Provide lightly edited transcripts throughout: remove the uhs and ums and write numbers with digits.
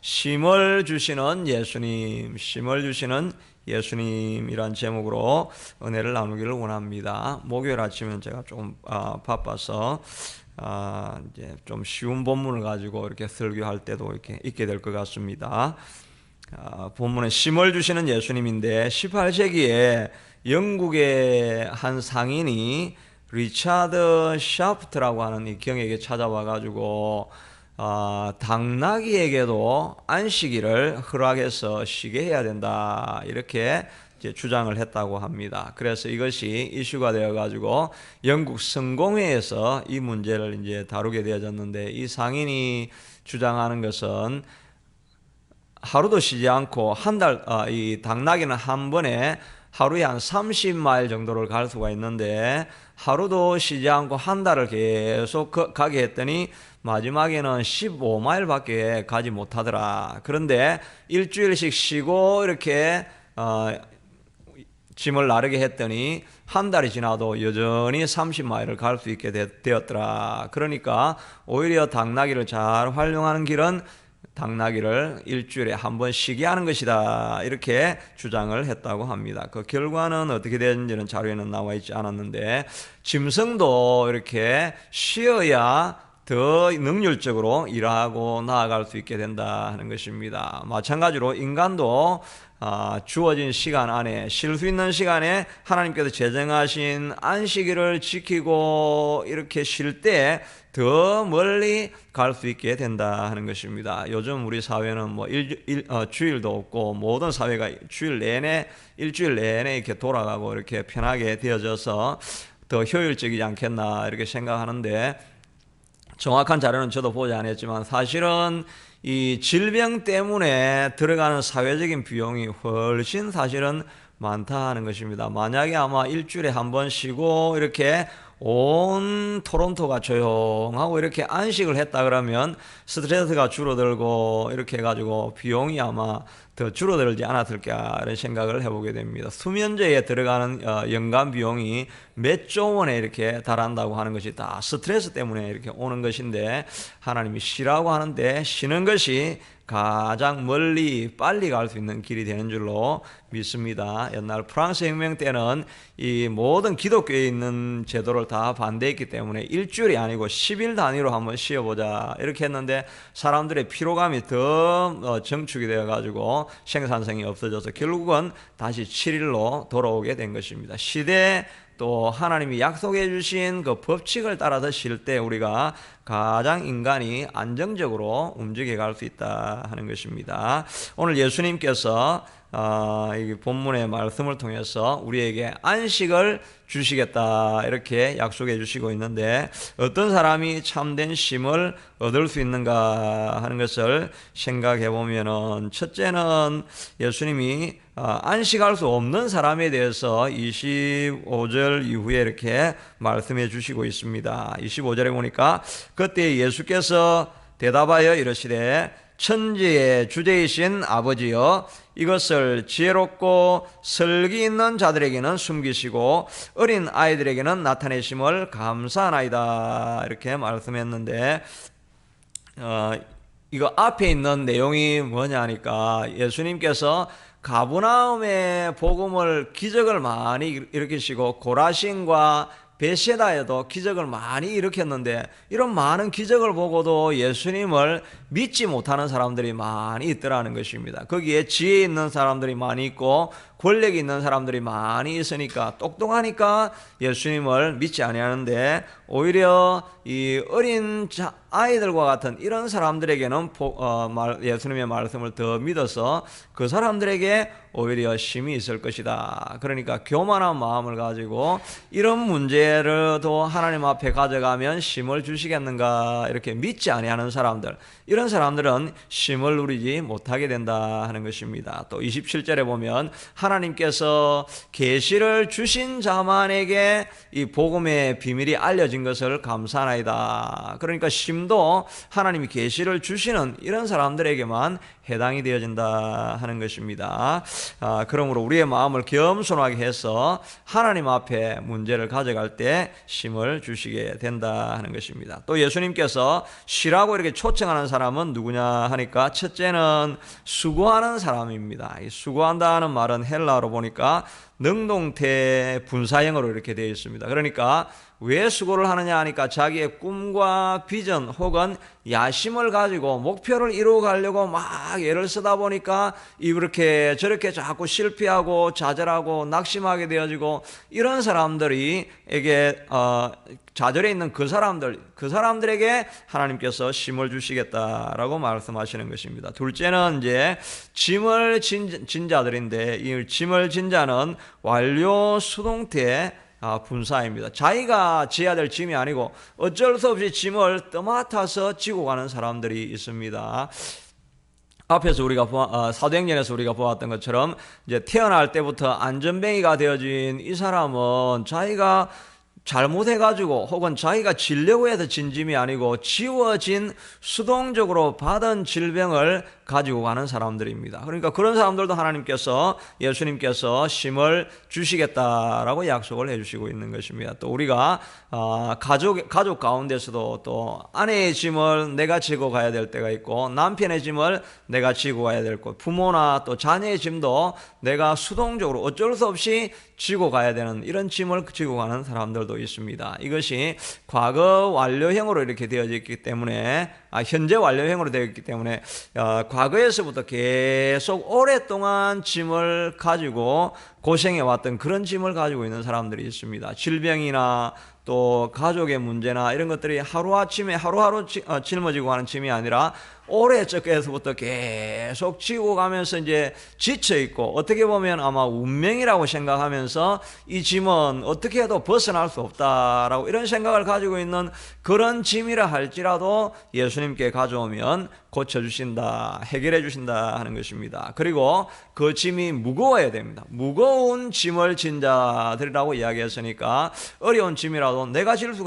쉼을 주시는 예수님, 쉼을 주시는 예수님이란 제목으로 은혜를 나누기를 원합니다. 목요일 아침은 제가 좀 바빠서 이제 좀 쉬운 본문을 가지고 이렇게 설교할 때도 이렇게 있게 될 것 같습니다. 본문은 쉼을 주시는 예수님인데 18세기에 영국의 한 상인이 리차드 샤프트라고 하는 이 경에게 찾아와 가지고 당나귀에게도 안식일을 허락해서 쉬게 해야 된다, 이렇게 이제 주장을 했다고 합니다. 그래서 이것이 이슈가 되어 가지고 영국 성공회에서 이 문제를 이제 다루게 되어졌는데, 이 상인이 주장하는 것은 하루도 쉬지 않고 이 당나귀는 한 번에 하루에 한 30마일 정도를 갈 수가 있는데, 하루도 쉬지 않고 한 달을 계속 가게 했더니 마지막에는 15마일밖에 가지 못하더라. 그런데 일주일씩 쉬고 이렇게 짐을 나르게 했더니 한 달이 지나도 여전히 30마일을 갈 수 있게 되었더라. 그러니까 오히려 당나귀를 잘 활용하는 길은 당나귀를 일주일에 한 번 쉬게 하는 것이다, 이렇게 주장을 했다고 합니다. 그 결과는 어떻게 되는지는 자료에는 나와 있지 않았는데, 짐승도 이렇게 쉬어야 더 능률적으로 일하고 나아갈 수 있게 된다 하는 것입니다. 마찬가지로 인간도 주어진 시간 안에, 쉴 수 있는 시간에 하나님께서 제정하신 안식일을 지키고 이렇게 쉴 때 더 멀리 갈 수 있게 된다 하는 것입니다. 요즘 우리 사회는 뭐 주일도 없고 모든 사회가 일주일 내내 이렇게 돌아가고 이렇게 편하게 되어져서 더 효율적이지 않겠나, 이렇게 생각하는데, 정확한 자료는 저도 보지 않았지만 사실은 이 질병 때문에 들어가는 사회적인 비용이 훨씬 사실은 많다 하는 것입니다. 만약에 아마 일주일에 한 번 쉬고 이렇게 온 토론토가 조용하고 이렇게 안식을 했다 그러면 스트레스가 줄어들고 이렇게 해가지고 비용이 아마 더 줄어들지 않았을까, 이런 생각을 해보게 됩니다. 수면제에 들어가는 연간 비용이 몇 조 원에 이렇게 달한다고 하는 것이 다 스트레스 때문에 이렇게 오는 것인데, 하나님이 쉬라고 하는데 쉬는 것이 가장 멀리 빨리 갈 수 있는 길이 되는 줄로 믿습니다. 옛날 프랑스 혁명 때는 이 모든 기독교에 있는 제도를 다 반대했기 때문에 일주일이 아니고 10일 단위로 한번 쉬어보자, 이렇게 했는데 사람들의 피로감이 더 정축이 되어가지고 생산성이 없어져서 결국은 다시 7일로 돌아오게 된 것입니다. 시대 또 하나님이 약속해 주신 그 법칙을 따라서 쉴 때 우리가 가장 인간이 안정적으로 움직여 갈 수 있다 하는 것입니다. 오늘 예수님께서 이 본문의 말씀을 통해서 우리에게 안식을 주시겠다, 이렇게 약속해 주시고 있는데, 어떤 사람이 참된 쉼을 얻을 수 있는가 하는 것을 생각해 보면은, 첫째는 예수님이 안식할 수 없는 사람에 대해서 25절 이후에 이렇게 말씀해 주시고 있습니다. 25절에 보니까 그때 예수께서 대답하여 이르시되 천지의 주제이신 아버지여, 이것을 지혜롭고 설기 있는 자들에게는 숨기시고 어린 아이들에게는 나타내심을 감사하나이다, 이렇게 말씀했는데, 이거 앞에 있는 내용이 뭐냐 하니까, 예수님께서 가버나움의 복음을, 기적을 많이 일으키시고 고라신과 베세다에도 기적을 많이 일으켰는데, 이런 많은 기적을 보고도 예수님을 믿지 못하는 사람들이 많이 있더라는 것입니다. 거기에 지혜 있는 사람들이 많이 있고 권력이 있는 사람들이 많이 있으니까, 똑똑하니까 예수님을 믿지 아니하는데, 오히려 이 어린 아이들과 같은 이런 사람들에게는 예수님의 말씀을 더 믿어서 그 사람들에게 오히려 쉼이 있을 것이다. 그러니까 교만한 마음을 가지고 이런 문제를도 하나님 앞에 가져가면 쉼을 주시겠는가, 이렇게 믿지 아니하는 사람들, 이런 사람들은 쉼을 누리지 못하게 된다 하는 것입니다. 또 27절에 보면 하나님께서 계시를 주신 자만에게 이 복음의 비밀이 알려진 것을 감사하나이다. 그러니까 심도 하나님이 계시를 주시는 이런 사람들에게만 해당이 되어진다 하는 것입니다. 그러므로 우리의 마음을 겸손하게 해서 하나님 앞에 문제를 가져갈 때 심을 주시게 된다 하는 것입니다. 또 예수님께서 쉬라고 이렇게 초청하는 사람은 누구냐 하니까 첫째는 수고하는 사람입니다. 이 수고한다는 말은 헬라어로 보니까 능동태 분사형으로 이렇게 되어 있습니다. 그러니까 왜 수고를 하느냐 하니까 자기의 꿈과 비전 혹은 야심을 가지고 목표를 이루어가려고 막 애를 쓰다 보니까 이렇게 저렇게 자꾸 실패하고 좌절하고 낙심하게 되어지고 이런 사람들에게 좌절해 있는 그 사람들에게 하나님께서 심을 주시겠다라고 말씀하시는 것입니다. 둘째는 이제 짐을 진 자들인데 이 짐을 진 자는 완료 수동태 분사입니다. 자기가 지어야 될 짐이 아니고 어쩔 수 없이 짐을 떠맡아서 지고 가는 사람들이 있습니다. 앞에서 우리가 사도행전에서 우리가 보았던 것처럼 이제 태어날 때부터 안전뱅이가 되어진 이 사람은 자기가 잘못해가지고 혹은 자기가 지려고 해서 진 짐이 아니고 지워진 수동적으로 받은 질병을 가지고 가는 사람들입니다. 그러니까 그런 사람들도 하나님께서 예수님께서 심을 주시겠다라고 약속을 해주시고 있는 것입니다. 또 우리가 가족 가운데서도 또 아내의 짐을 내가 지고 가야 될 때가 있고 남편의 짐을 내가 지고 가야 될 것, 부모나 또 자녀의 짐도 내가 수동적으로 어쩔 수 없이 지고 가야 되는 이런 짐을 지고 가는 사람들도 있습니다. 이것이 과거 완료형으로 이렇게 되어졌기 때문에 현재 완료형으로 되어 있기 때문에 과거에서부터 계속 오랫동안 짐을 가지고 고생해왔던 그런 짐을 가지고 있는 사람들이 있습니다. 질병이나 또 가족의 문제나 이런 것들이 하루아침에 하루하루 짊어지고 가는 짐이 아니라 오래 적게서부터 계속 지고 가면서 이제 지쳐있고 어떻게 보면 아마 운명이라고 생각하면서 이 짐은 어떻게 해도 벗어날 수 없다라고 이런 생각을 가지고 있는 그런 짐이라 할지라도 예수님께 가져오면 고쳐주신다, 해결해 주신다 하는 것입니다. 그리고 그 짐이 무거워야 됩니다. 무거운 짐을 진 자들이라고 이야기했으니까 어려운 짐이라도 내가 지고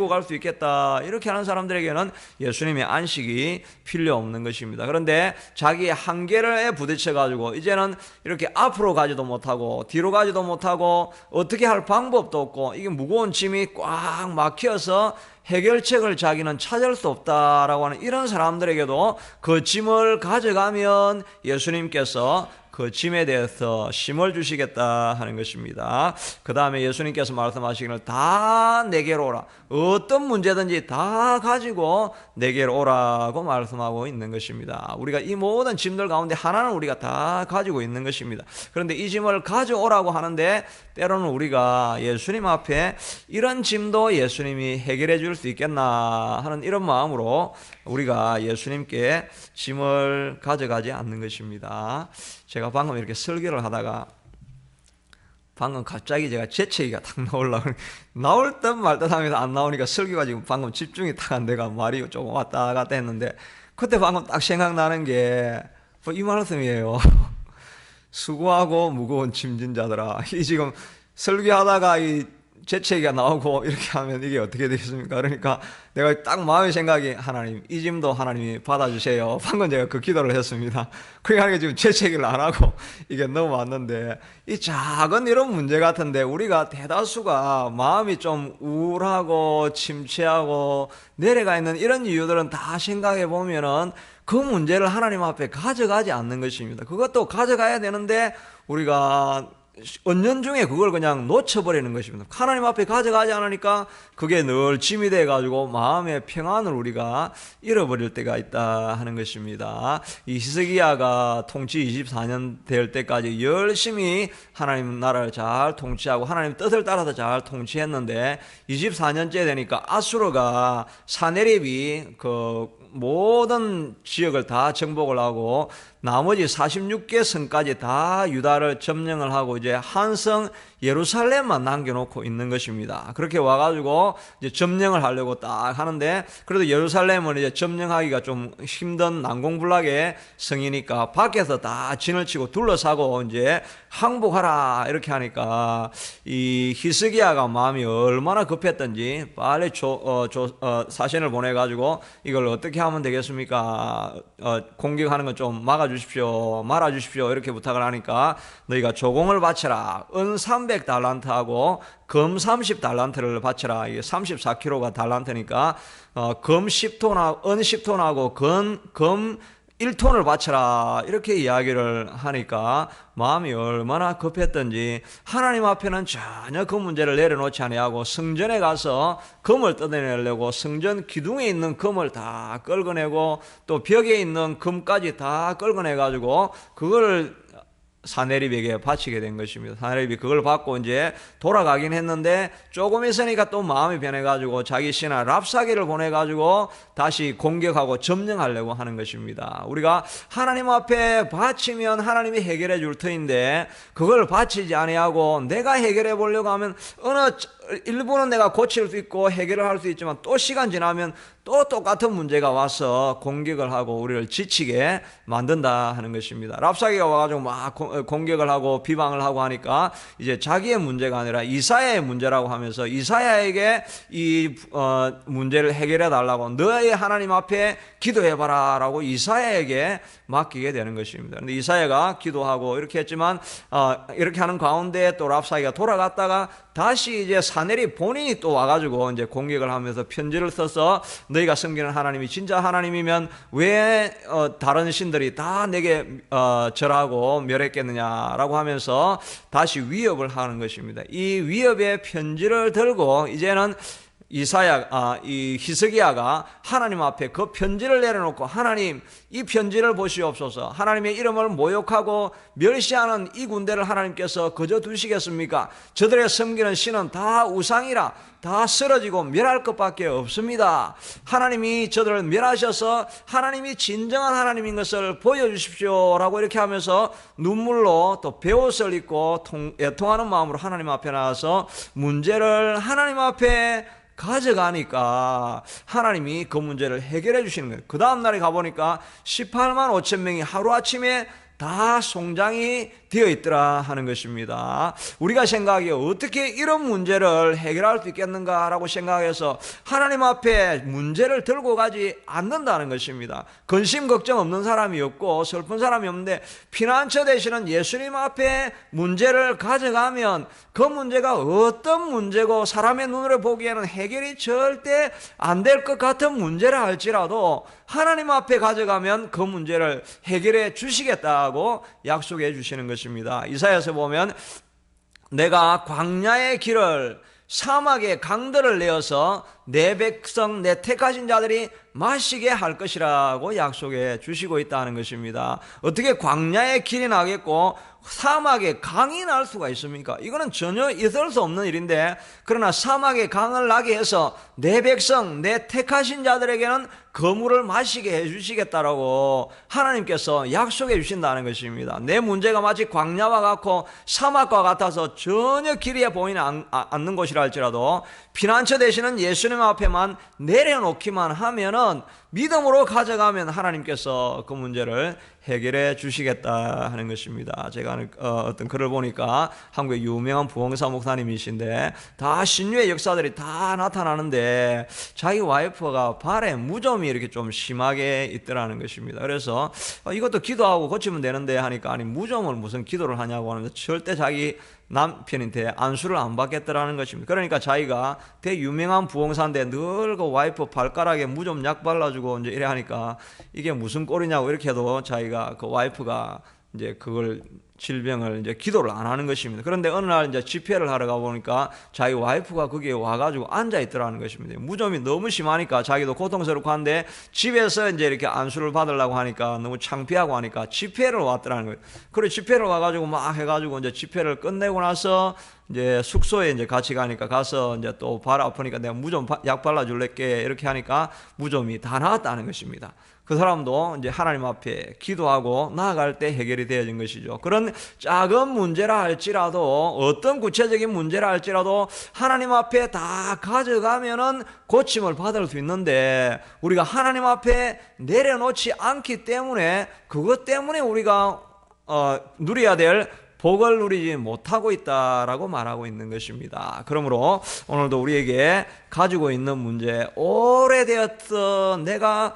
갈 수 있겠다 이렇게 하는 사람들에게는 예수님의 안식이 필요 없는 것입니다. 그런데 자기의 한계를 부딪혀 가지고 이제는 이렇게 앞으로 가지도 못하고 뒤로 가지도 못하고 어떻게 할 방법도 없고 이게 무거운 짐이 꽉 막혀서 해결책을 자기는 찾을 수 없다라고 하는 이런 사람들에게도 그 짐을 가져가면 예수님께서 그 짐에 대해서 심을 주시겠다 하는 것입니다. 그 다음에 예수님께서 말씀하시기를 다 내게로 오라. 어떤 문제든지 다 가지고 내게로 오라고 말씀하고 있는 것입니다. 우리가 이 모든 짐들 가운데 하나는 우리가 다 가지고 있는 것입니다. 그런데 이 짐을 가져오라고 하는데 때로는 우리가 예수님 앞에 이런 짐도 예수님이 해결해 줄 수 있겠나 하는 이런 마음으로 우리가 예수님께 짐을 가져가지 않는 것입니다. 제가 방금 이렇게 설교를 하다가 방금 갑자기 제가 재채기가 딱 나올 듯 말 듯 하면서 안 나오니까 설교가 지금 방금 집중이 딱 안 돼가 말이 조금 왔다 갔다 했는데 그때 방금 딱 생각나는 게 이 말씀이에요. 수고하고 무거운 짐진 자들아. 이 지금 설교하다가 이 재채기가 나오고 이렇게 하면 이게 어떻게 되겠습니까? 그러니까 내가 딱 마음의 생각이 하나님 이 짐도 하나님이 받아주세요. 방금 제가 그 기도를 했습니다. 그러니까 지금 재채기를 안 하고 이게 넘어왔는데 이 작은 이런 문제 같은데 우리가 대다수가 마음이 좀 우울하고 침체하고 내려가 있는 이런 이유들은 다 생각해 보면은 그 문제를 하나님 앞에 가져가지 않는 것입니다. 그것도 가져가야 되는데 우리가 은연중에 그걸 그냥 놓쳐버리는 것입니다. 하나님 앞에 가져가지 않으니까 그게 늘 짐이 돼가지고 마음의 평안을 우리가 잃어버릴 때가 있다 하는 것입니다. 이 히스기야가 통치 24년 될 때까지 열심히 하나님 나라를 잘 통치하고 하나님 뜻을 따라서 잘 통치했는데 24년째 되니까 아수르가 사네립이 그 모든 지역을 다 정복을 하고 나머지 46개 성까지 다 유다를 점령을 하고 이제 이제 한성 예루살렘만 남겨놓고 있는 것입니다. 그렇게 와가지고 이제 점령을 하려고 딱 하는데, 그래도 예루살렘은 이제 점령하기가 좀 힘든 난공불락의 성이니까 밖에서 다 진을 치고 둘러싸고 이제 항복하라 이렇게 하니까 이 히스기야가 마음이 얼마나 급했던지 빨리 사신을 보내가지고 이걸 어떻게 하면 되겠습니까? 공격하는 건 좀 막아주십시오, 말아주십시오 이렇게 부탁을 하니까, 너희가 조공을 바쳐라. 은 300달란트하고 금 30달란트를 바쳐라. 이게 34kg가 달란트니까 금 10톤하고 은 10톤하고 금 1톤을 바쳐라 이렇게 이야기를 하니까 마음이 얼마나 급했던지 하나님 앞에는 전혀 그 문제를 내려놓지 아니하고 성전에 가서 금을 뜯어내려고 성전 기둥에 있는 금을 다 끌어내고 또 벽에 있는 금까지 다 끌어내가지고 그걸 사내립에게 바치게 된 것입니다. 사내립이 그걸 받고 이제 돌아가긴 했는데 조금 있으니까 또 마음이 변해가지고 자기 신하 랍사게를 보내가지고 다시 공격하고 점령하려고 하는 것입니다. 우리가 하나님 앞에 바치면 하나님이 해결해 줄 터인데 그걸 바치지 아니하고 내가 해결해 보려고 하면 어느 일부는 내가 고칠 수 있고 해결을 할 수 있지만 또 시간 지나면 또 똑같은 문제가 와서 공격을 하고 우리를 지치게 만든다 하는 것입니다. 랍사게가 와가지고 막 공격을 하고 비방을 하고 하니까 이제 자기의 문제가 아니라 이사야의 문제라고 하면서 이사야에게 이 문제를 해결해 달라고, 너의 하나님 앞에 기도해봐라 라고 이사야에게 맡기게 되는 것입니다. 그런데 이사야가 기도하고 이렇게 했지만 이렇게 하는 가운데 또 랍사게가 돌아갔다가 다시 이제 사내립 본인이 또 와가지고 이제 공격을 하면서 편지를 써서, 너희가 섬기는 하나님이 진짜 하나님이면 왜 다른 신들이 다 내게 절하고 멸했겠느냐라고 하면서 다시 위협을 하는 것입니다. 이 위협의 편지를 들고 이제는 이 히스기야가 하나님 앞에 그 편지를 내려놓고, 하나님 이 편지를 보시옵소서. 하나님의 이름을 모욕하고 멸시하는 이 군대를 하나님께서 거저 두시겠습니까? 저들의 섬기는 신은 다 우상이라 다 쓰러지고 멸할 것밖에 없습니다. 하나님이 저들을 멸하셔서 하나님이 진정한 하나님인 것을 보여주십시오 라고 이렇게 하면서 눈물로 또 베옷을 입고 애통하는 마음으로 하나님 앞에 나와서 문제를 하나님 앞에 가져가니까 하나님이 그 문제를 해결해 주시는 거예요. 그 다음날에 가보니까 18만 5천 명이 하루아침에 다 송장이 되어 있더라 하는 것입니다. 우리가 생각하기에 어떻게 이런 문제를 해결할 수 있겠는가라고 생각해서 하나님 앞에 문제를 들고 가지 않는다는 것입니다. 근심 걱정 없는 사람이 없고 슬픈 사람이 없는데 피난처 되시는 예수님 앞에 문제를 가져가면 그 문제가 어떤 문제고 사람의 눈으로 보기에는 해결이 절대 안 될 것 같은 문제라 할지라도 하나님 앞에 가져가면 그 문제를 해결해 주시겠다고 약속해 주시는 것입니다. 이사야서 보면 내가 광야의 길을 사막의 강들을 내어서 내 백성 내 택하신 자들이 마시게 할 것이라고 약속해 주시고 있다는 것입니다. 어떻게 광야의 길이 나겠고 사막에 강이 날 수가 있습니까? 이거는 전혀 있을 수 없는 일인데, 그러나 사막에 강을 나게 해서 내 백성 내 택하신 자들에게는 그 물을 마시게 해주시겠다라고 하나님께서 약속해 주신다는 것입니다. 내 문제가 마치 광야와 같고 사막과 같아서 전혀 길이 보이지 않는 곳이라 할지라도 피난처 되시는 예수님 앞에만 내려놓기만 하면은 믿음으로 가져가면 하나님께서 그 문제를 해결해 주시겠다 하는 것입니다. 제가 어떤 글을 보니까 한국의 유명한 부흥사 목사님이신데 다 신유의 역사들이 다 나타나는데 자기 와이프가 발에 무좀이 이렇게 좀 심하게 있더라는 것입니다. 그래서 이것도 기도하고 고치면 되는데 하니까, 아니 무좀을 무슨 기도를 하냐고 하는데 절대 자기 남편한테 안수를 안 받겠더라는 것입니다. 그러니까 자기가 되게 유명한 부흥사인데 늘 그 와이프 발가락에 무좀 약 발라주고 이제 이래 하니까 이게 무슨 꼴이냐고 이렇게 해도 자기가 그 와이프가 이제 그걸 질병을 이제 기도를 안 하는 것입니다. 그런데 어느 날 이제 집회를 하러 가보니까 자기 와이프가 거기에 와가지고 앉아 있더라는 것입니다. 무좀이 너무 심하니까 자기도 고통스럽고 한데 집에서 이제 이렇게 안수를 받으려고 하니까 너무 창피하고 하니까 집회를 왔더라는 거예요. 그래 집회를 와가지고 막 해가지고 이제 집회를 끝내고 나서 이제 숙소에 이제 같이 가니까 가서 이제 또 발 아프니까 내가 무좀 약 발라줄게 이렇게 하니까 무좀이 다 나았다는 것입니다. 그 사람도 이제 하나님 앞에 기도하고 나아갈 때 해결이 되어진 것이죠. 그런 문제는 작은 문제라 할지라도, 어떤 구체적인 문제라 할지라도 하나님 앞에 다 가져가면은 고침을 받을 수 있는데, 우리가 하나님 앞에 내려놓지 않기 때문에, 그것 때문에 우리가 누려야 될 복을 누리지 못하고 있다라고 말하고 있는 것입니다. 그러므로 오늘도 우리에게 가지고 있는 문제, 오래되었던 내가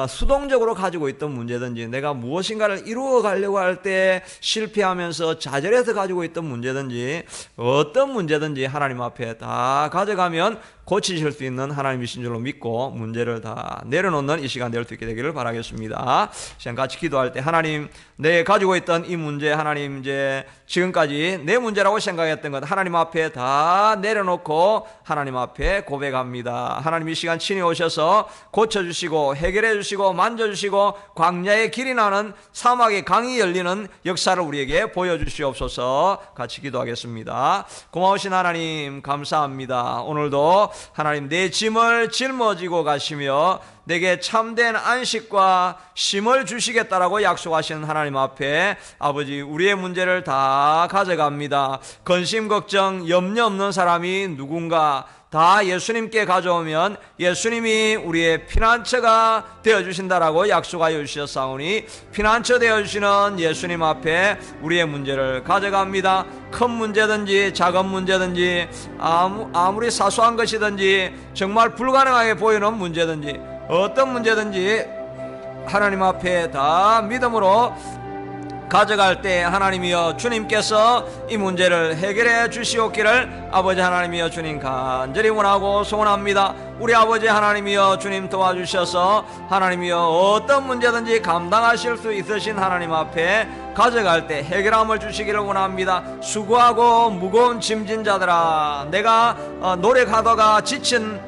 수동적으로 가지고 있던 문제든지, 내가 무엇인가를 이루어 가려고 할 때 실패하면서 좌절해서 가지고 있던 문제든지, 어떤 문제든지 하나님 앞에 다 가져가면 고치실 수 있는 하나님이신 줄로 믿고 문제를 다 내려놓는 이 시간 될 수 있게 되기를 바라겠습니다. 시간 같이 기도할 때, 하나님, 내 가지고 있던 이 문제, 하나님, 이제 지금까지 내 문제라고 생각했던 것 하나님 앞에 다 내려놓고 하나님 앞에 고백합니다. 하나님, 이 시간 친히 오셔서 고쳐주시고 해결해 주시고 만져주시고 광야의 길이 나는, 사막의 강이 열리는 역사를 우리에게 보여주시옵소서. 같이 기도하겠습니다. 고마우신 하나님, 감사합니다. 오늘도 하나님, 내 짐을 짊어지고 가시며 내게 참된 안식과 쉼을 주시겠다라고 약속하시는 하나님 앞에, 아버지, 우리의 문제를 다 가져갑니다. 근심, 걱정, 염려 없는 사람이 누군가 다 예수님께 가져오면 예수님이 우리의 피난처가 되어주신다라고 약속하여 주셨사오니, 피난처 되어주시는 예수님 앞에 우리의 문제를 가져갑니다. 큰 문제든지 작은 문제든지, 아무리 사소한 것이든지, 정말 불가능하게 보이는 문제든지, 어떤 문제든지 하나님 앞에 다 믿음으로 가져갈 때, 하나님이여, 주님께서 이 문제를 해결해 주시옵기를 아버지 하나님이여 주님 간절히 원하고 소원합니다. 우리 아버지 하나님이여 주님 도와주셔서 하나님이여 어떤 문제든지 감당하실 수 있으신 하나님 앞에 가져갈 때 해결함을 주시기를 원합니다. 수고하고 무거운 짐진 자들아, 내가 노력하다가 지친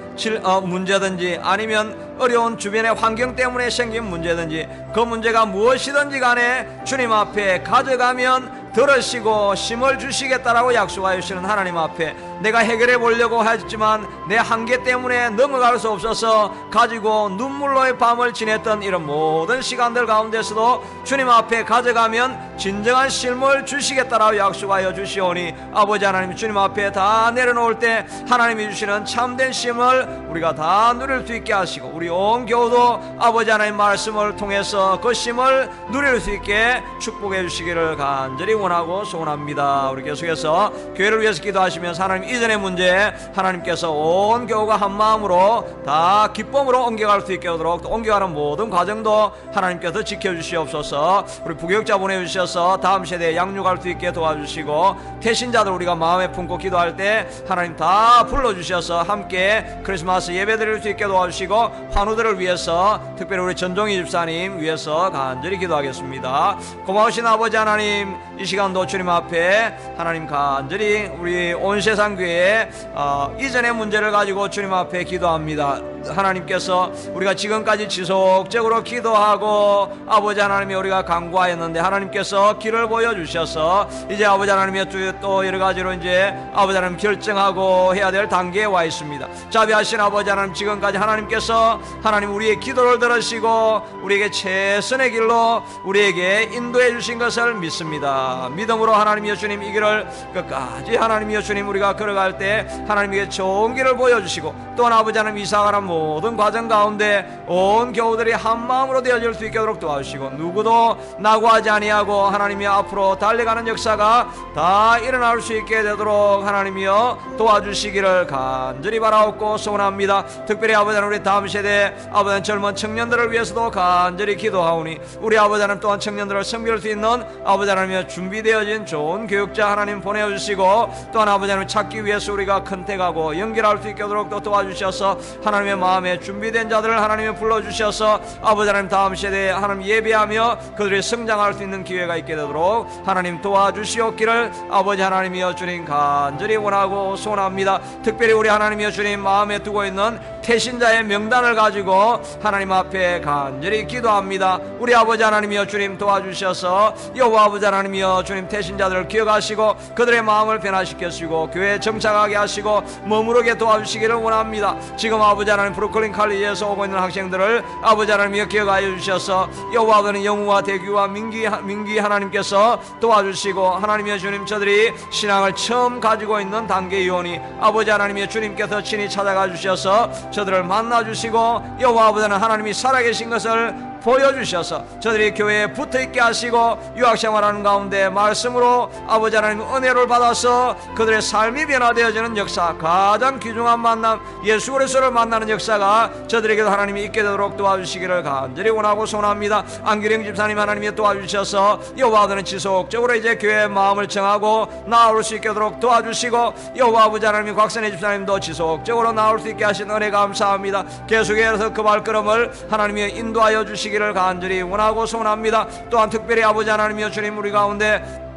문제든지, 아니면 어려운 주변의 환경 때문에 생긴 문제든지, 그 문제가 무엇이든지 간에 주님 앞에 가져가면 들으시고 힘을 주시겠다라고 약속하여 주시는 하나님 앞에 내가 해결해 보려고 하지만 내 한계 때문에 넘어갈 수 없어서 가지고 눈물로의 밤을 지냈던 이런 모든 시간들 가운데서도 주님 앞에 가져가면 진정한 쉼을 주시겠다라고 약속하여 주시오니, 아버지 하나님, 주님 앞에 다 내려놓을 때 하나님이 주시는 참된 쉼을 우리가 다 누릴 수 있게 하시고, 우리 온 교우도 아버지 하나님 말씀을 통해서 그 쉼을 누릴 수 있게 축복해 주시기를 간절히 원하고 소원합니다. 우리 계속해서 교회를 위해서 기도하시면서, 하나님, 이전의 문제 하나님께서 온 교우가 한 마음으로 다 기쁨으로 옮겨갈 수 있게 하도록, 또 옮겨가는 모든 과정도 하나님께서 지켜주시옵소서. 우리 부교육자 보내주셔서 다음 세대에 양육할 수 있게 도와주시고, 태신자들 우리가 마음에 품고 기도할 때 하나님 다 불러주셔서 함께 크리스마스 예배 드릴 수 있게 도와주시고, 환우들을 위해서 특별히 우리 전종희 집사님 위해서 간절히 기도하겠습니다. 고마우신 아버지 하나님, 이 시간도 주님 앞에 하나님 간절히 우리 온 세상 교회에 이전의 문제를 가지고 주님 앞에 기도합니다. 하나님께서 우리가 지금까지 지속적으로 기도하고 아버지 하나님이 우리가 간구하였는데, 하나님께서 길을 보여주셔서 이제 아버지 하나님의 또 여러 가지로 이제 아버지 하나님 결정하고 해야 될 단계에 와 있습니다. 자비하신 아버지 하나님, 지금까지 하나님께서 하나님 우리의 기도를 들으시고 우리에게 최선의 길로 우리에게 인도해 주신 것을 믿습니다. 믿음으로 하나님이여 주님, 이 길을 끝까지 하나님이여 주님 우리가 걸어갈 때 하나님에게 좋은 길을 보여주시고, 또한 아버지 하나님 이사가는 모든 과정 가운데 온 교우들이 한 마음으로 되어질 수 있게 하도록 도와주시고, 누구도 낙오하지 아니하고 하나님이 앞으로 달려가는 역사가 다 일어날 수 있게 되도록 하나님이여 도와주시기를 간절히 바라옵고 소원합니다. 특별히 아버지 하나님, 우리 다음 세대 아버지 하나님 젊은 청년들을 위해서도 간절히 기도하오니, 우리 아버지 하나님 또한 청년들을 섬길 수 있는 아버지 하나님의 준비되어진 좋은 교육자 하나님 보내주시고, 또한 아버지 하나님 찾기 위해서 우리가 컨택하고 연결할 수 있게 하도록 또 도와주셔서 하나님의 마음에 준비된 자들을 하나님이 불러주셔서 아버지 하나님 다음 세대에 하나님 예배하며 그들이 성장할 수 있는 기회가 있게 되도록 하나님 도와주시옵기를 아버지 하나님이여 주님 간절히 원하고 소원합니다. 특별히 우리 하나님이여 주님 마음에 두고 있는 태신자의 명단을 가지고 하나님 앞에 간절히 기도합니다. 우리 아버지 하나님이여 주님 도와주셔서 여호와 아버지 하나님이여 주님 태신자들을 기억하시고 그들의 마음을 변화시켜주시고 교회에 정착하게 하시고 머무르게 도와주시기를 원합니다. 지금 아버지 하나님 하나님 브루클린 칼리지에서 오고 있는 학생들을 아버지 하나님이여 기억하여 주셔서 여호와 아버지는 영우와 대규와 민기 하나님께서 도와주시고 하나님이여 주님 저들이 신앙을 처음 가지고 있는 단계 요원이 아버지 하나님이여 주님께서 친히 찾아가 주셔서 저들을 만나 주시고 여호와 아버지는 하나님이 살아계신 것을 보여주셔서 저들이 교회에 붙어있게 하시고 유학생활하는 가운데 말씀으로 아버지 하나님 은혜를 받아서 그들의 삶이 변화되어지는 역사, 가장 귀중한 만남 예수 그리스도를 만나는 역사가 저들에게도 하나님이 있게 되도록 도와주시기를 간절히 원하고 소원합니다. 안기령 집사님 하나님이 도와주셔서 여호와 아버지는 지속적으로 이제 교회의 마음을 정하고 나올 수 있게 되도록 도와주시고 여호와 아버지 하나님이 곽선혜 집사님도 지속적으로 나올 수 있게 하신 은혜 감사합니다. 계속해서 그 발걸음을 하나님이 인도하여 주시기 기를 간절히 원하고 소원합니다. 또한 특별히 아버지 하나님이여 주님 우리 가운데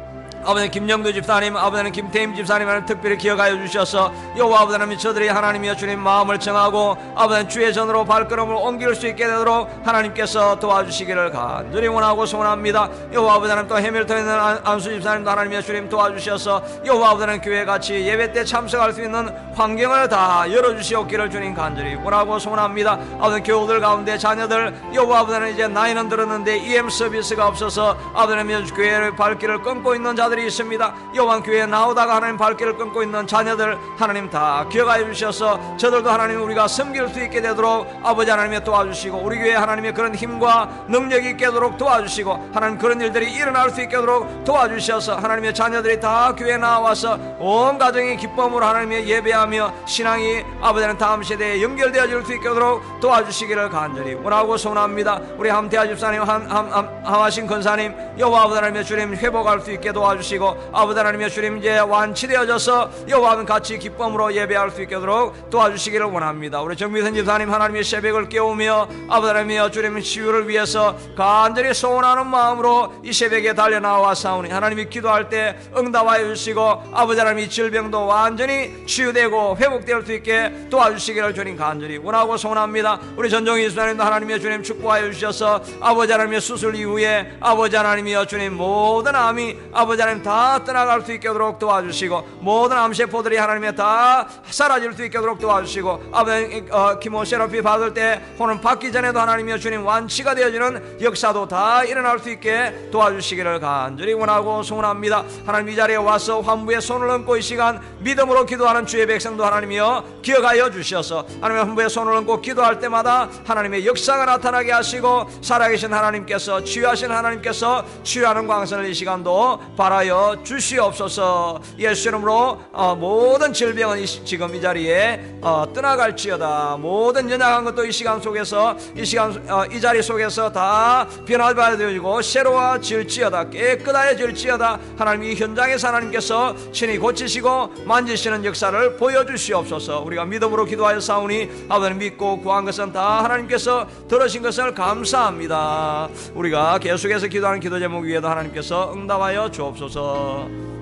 아버지는 김영도 집사님, 아버지는 김태임 집사님을 특별히 기억하여 주셔서 여호와 아버지 하나님 저들이 하나님이여 주님 마음을 정하고 아버지는 주의 전으로 발걸음을 옮길 수 있게 되도록 하나님께서 도와주시기를 간절히 원하고 소원합니다. 여호와 아버지 하나님 또 해밀턴에 있는 안수 집사님도 하나님이여 주님 도와주셔서 여호와 아버지 하나님 교회같이 예배 때 참석할 수 있는 환경을 다 열어주시옵기를 주님 간절히 원하고 소원합니다. 아버지 교우들 가운데 자녀들 여호와 아버지 하나님 이제 나이는 들었는데 EM 서비스가 없어서 아버지 하나님 교회의 발길을 끊고 있는 자들 있습니다. 여호와 교회에 나오다가 하나님 발길을 끊고 있는 자녀들 하나님 다 기억하여 주셔서 저들도 하나님 우리가 섬길 수 있게 되도록 아버지 하나님의 도와주시고 우리 교회 하나님의 그런 힘과 능력이 있게 되도록 도와주시고 하나님 그런 일들이 일어날 수 있게 되도록 도와주셔서 하나님의 자녀들이 다 교회에 나와서 온 가정이 기쁨으로 하나님의 예배하며 신앙이 아버지 하나님 다음 세대에 연결되어질 수 있게 되도록 도와주시기를 간절히 원하고 소원합니다. 우리 함태아 집사님 함하신 권사님 여호와 아버지 하나님의 주님 회복할 수 있게 도와주시고 아버지 하나님의 주님 이제 완치되어져서 여호와는 같이 기쁨으로 예배할 수 있게 되도록 도와주시기를 원합니다. 우리 정미선 집사님 하나님의 새벽을 깨우며 아버지 하나님의 주님 치유를 위해서 간절히 소원하는 마음으로 이 새벽에 달려나와 사오니 하나님이 기도할 때 응답하여 주시고 아버지 하나님이 질병도 완전히 치유되고 회복될 수 있게 도와주시기를 주님 간절히 원하고 소원합니다. 우리 전종희 집사님도 하나님의 주님 축복하여 주셔서 아버지 하나님의 수술 이후에 아버지 하나님이여 주님 모든 암이 아버지 하나님 다 떠나갈 수 있게 하도록 도와주시고 모든 암세포들이 하나님의 다 사라질 수 있게 하도록 도와주시고 아버지 키모세라피 받을 때 혹은 받기 전에도 하나님이여 주님 완치가 되어지는 역사도 다 일어날 수 있게 도와주시기를 간절히 원하고 소원합니다. 하나님 이 자리에 와서 환부에 손을 얹고 이 시간 믿음으로 기도하는 주의 백성도 하나님이여 기억하여 주셔서 하나님의 환부에 손을 얹고 기도할 때마다 하나님의 역사가 나타나게 하시고 살아계신 하나님께서 치유하신 하나님께서 치유하는 광선을 이 시간도 바라여 주시옵소서. 예수 이름으로 모든 질병은 지금 이 자리에 떠나갈지어다. 모든 연약한 것도 이 시간 속에서 이 자리 속에서 다 변화되어지고 새로워질지어다. 깨끗해질지어다. 하나님 이 현장에서 하나님께서 친히 고치시고 만지시는 역사를 보여주시옵소서. 우리가 믿음으로 기도하여 사오니 아버지를 믿고 구한 것은 다 하나님께서 들으신 것을 감사합니다. 우리가 계속해서 기도하는 기도 제목 위에도 하나님께서 응답하여 주옵소서.